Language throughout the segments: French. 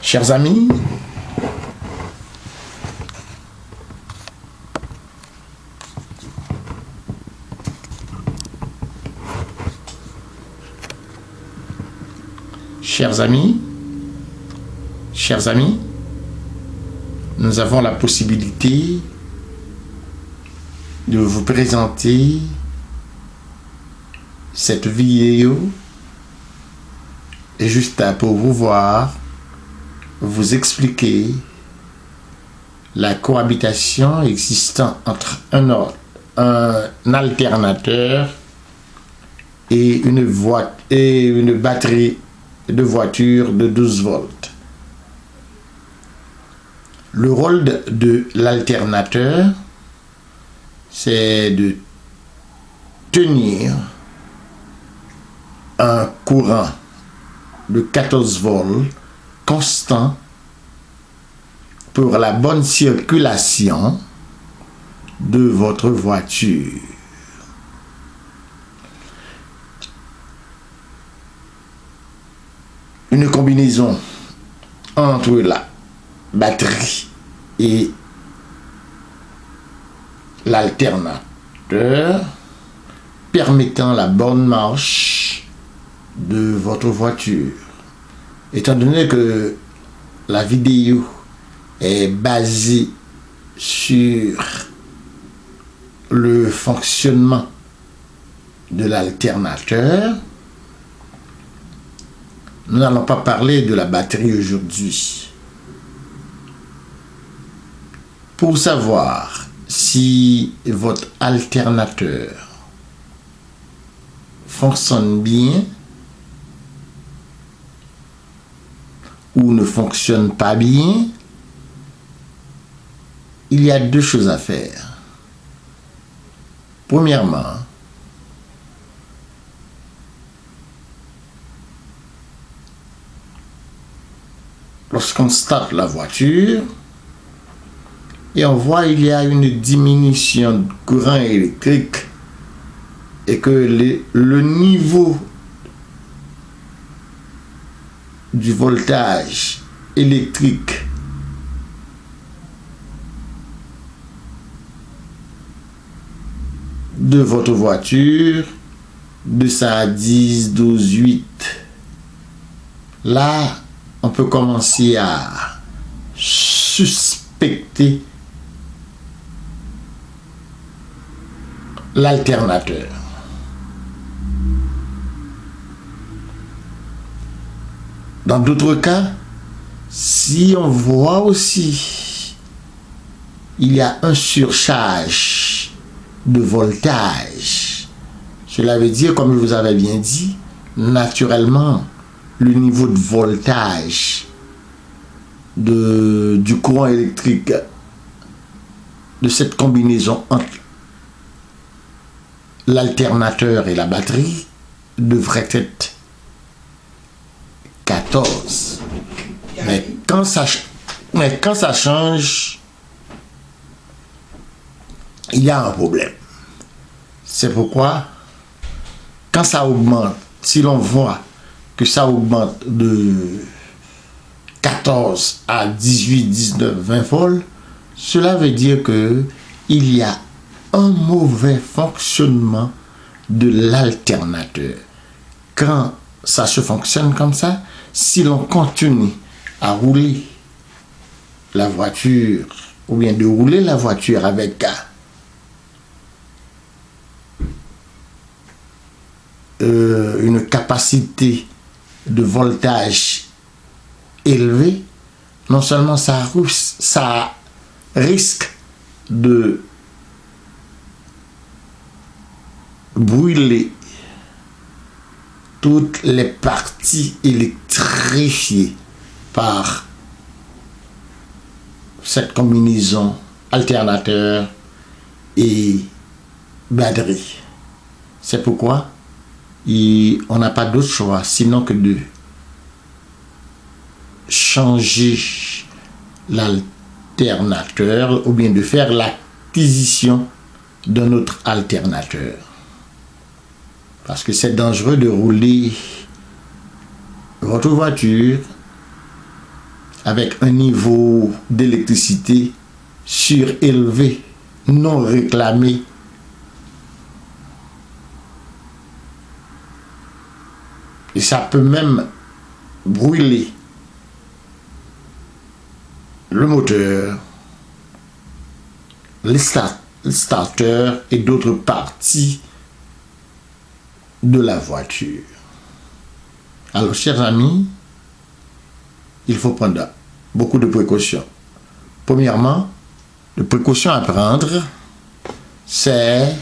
Chers amis, chers amis, nous avons la possibilité de vous présenter cette vidéo et juste pour pouvoir vous expliquer la cohabitation existant entre un alternateur et une batterie de voiture de 12 volts. Le rôle de l'alternateur, c'est de tenir un courant de 14 volts constant pour la bonne circulation de votre voiture. Une combinaison entre la batterie et l'alternateur permettant la bonne marche de votre voiture. Étant donné que la vidéo est basée sur le fonctionnement de l'alternateur, nous n'allons pas parler de la batterie aujourd'hui. Pour savoir si votre alternateur fonctionne bien ou ne fonctionne pas bien, il y a deux choses à faire. Premièrement, lorsqu'on starte la voiture et on voit qu'il y a une diminution de courant électrique et que le niveau du voltage électrique de votre voiture descend à 10, 12, 8. Là, on peut commencer à suspecter l'alternateur. Dans d'autres cas, si on voit aussi il y a un surcharge de voltage, cela veut dire, comme je vous avais bien dit, naturellement, le niveau de voltage du courant électrique de cette combinaison entre l'alternateur et la batterie devrait être 14. Mais quand ça change, il y a un problème. C'est pourquoi, quand ça augmente, si l'on voit que ça augmente de 14 à 18, 19, 20 volts, cela veut dire que il y a un mauvais fonctionnement de l'alternateur. Quand ça se fonctionne comme ça, si l'on continue à rouler la voiture, ou bien de rouler la voiture avec une capacité de voltage élevée, non seulement ça risque de brûler toutes les parties électrifiées par cette combinaison alternateur et batterie. C'est pourquoi on n'a pas d'autre choix sinon que de changer l'alternateur ou bien de faire l'acquisition d'un autre alternateur. Parce que c'est dangereux de rouler votre voiture avec un niveau d'électricité surélevé, non réclamé. Et ça peut même brûler le moteur, les starters et d'autres parties de la voiture. Alors, chers amis, il faut prendre beaucoup de précautions. Premièrement, les précautions à prendre, c'est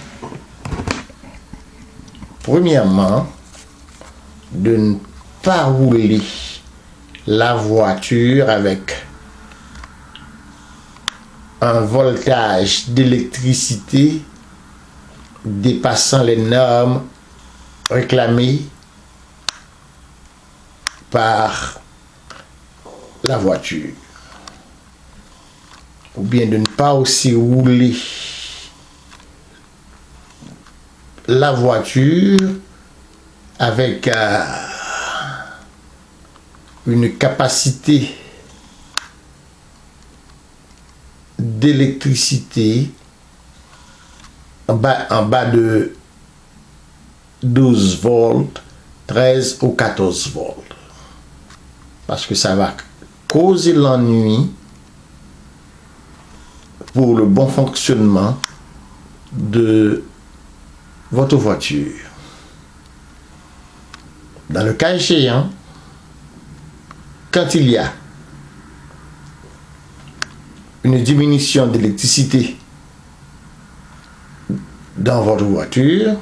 premièrement de ne pas rouler la voiture avec un voltage d'électricité dépassant les normes réclamées par la voiture. Ou bien de ne pas aussi rouler la voiture avec une capacité d'électricité en bas de 12 volts, 13 ou 14 volts. Parce que ça va causer l'ennui pour le bon fonctionnement de votre voiture. Dans le cas échéant, quand il y a une diminution d'électricité dans votre voiture,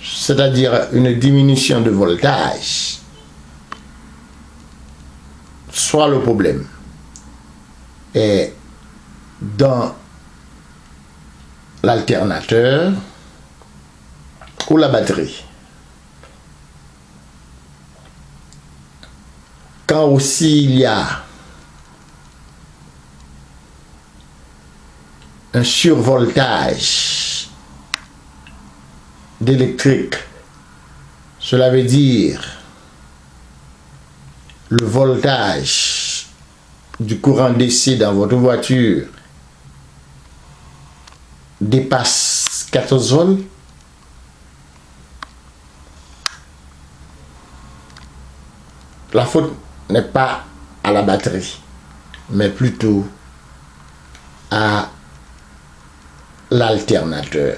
c'est-à-dire une diminution de voltage, soit le problème est dans l'alternateur ou la batterie. Quand aussi il y a un survoltage d'électrique, cela veut dire le voltage du courant DC dans votre voiture dépasse 14 volts, la faute n'est pas à la batterie, mais plutôt à l'alternateur.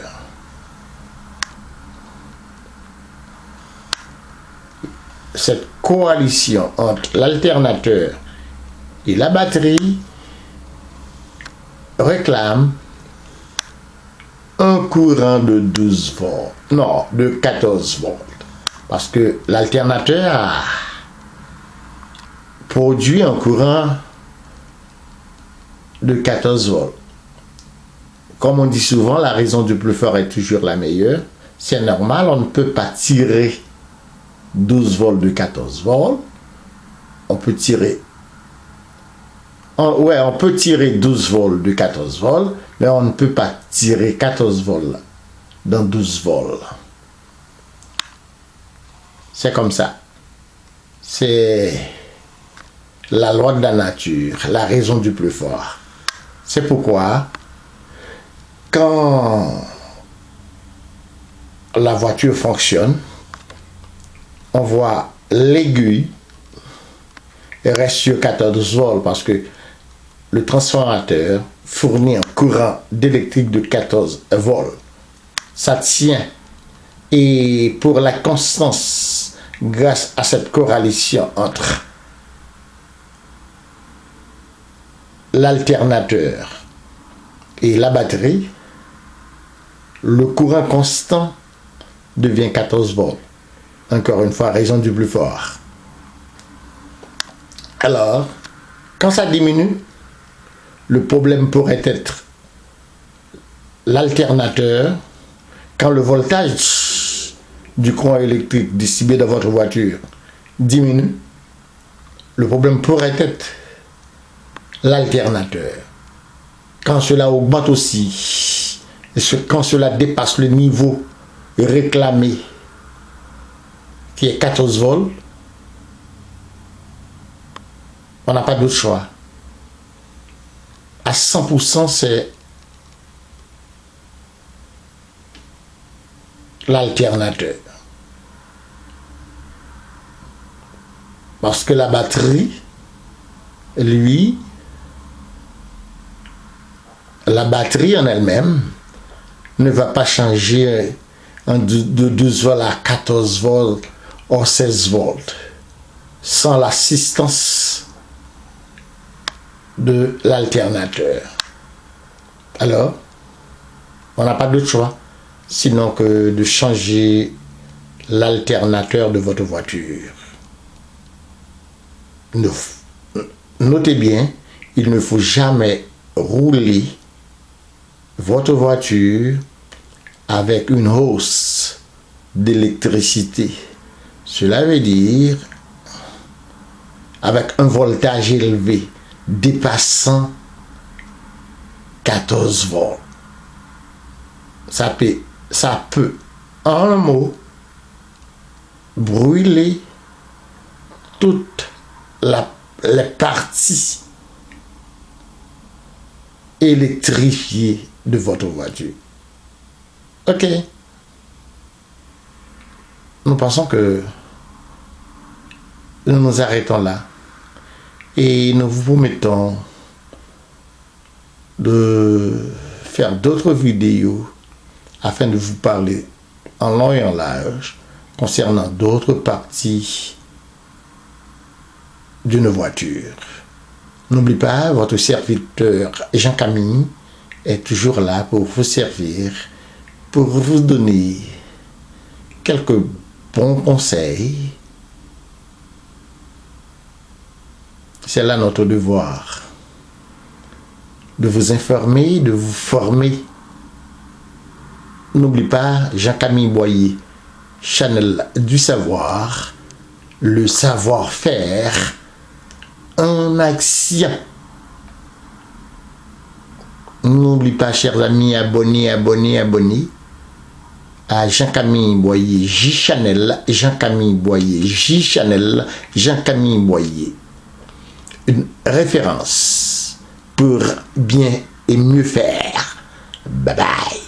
Cette coalition entre l'alternateur et la batterie réclame un courant de 12 volts, non, de 14 volts, parce que l'alternateur produit un courant de 14 volts. Comme on dit souvent, la raison du plus fort est toujours la meilleure. C'est normal, on ne peut pas tirer 12 volts de 14 volts. On peut tirer... on peut tirer 12 volts de 14 volts, mais on ne peut pas tirer 14 volts dans 12 volts. C'est comme ça. C'est la loi de la nature, la raison du plus fort. C'est pourquoi, quand la voiture fonctionne, on voit l'aiguille reste sur 14 volts parce que le transformateur fournit un courant d'électrique de 14 volts. Ça tient. Et pour la constance, grâce à cette corrélation entre l'alternateur et la batterie, le courant constant devient 14 volts. Encore une fois, raison du plus fort. Alors, quand ça diminue, le problème pourrait être l'alternateur. Quand le voltage du courant électrique distribué dans votre voiture diminue, le problème pourrait être l'alternateur. Quand cela augmente aussi, quand cela dépasse le niveau réclamé, qui est 14 volts, On n'a pas d'autre choix. À 100%, c'est l'alternateur. Parce que la batterie, lui, la batterie en elle-même ne va pas changer de 12 volts à 14 volts ou 16 volts sans l'assistance de l'alternateur. Alors, on n'a pas d'autre choix sinon que de changer l'alternateur de votre voiture. Notez bien, il ne faut jamais rouler votre voiture avec une hausse d'électricité. Cela veut dire avec un voltage élevé dépassant 14 volts. Ça peut, en un mot, brûler toutes les parties électrifiées de votre voiture. Ok. Nous pensons que nous nous arrêtons là et nous vous promettons de faire d'autres vidéos afin de vous parler en long et en large concernant d'autres parties d'une voiture. N'oubliez pas, votre serviteur Jean-Camille est toujours là pour vous servir, pour vous donner quelques bons conseils. C'est là notre devoir, de vous informer, de vous former. N'oubliez pas, Jean-Camille Boyer, Channel du savoir, le savoir-faire en action. N'oubliez pas, chers amis, abonnez à Jean-Camille Boyer J-Channel, Jean-Camille Boyer J-Channel, Jean-Camille Boyer. Une référence pour bien et mieux faire. Bye bye.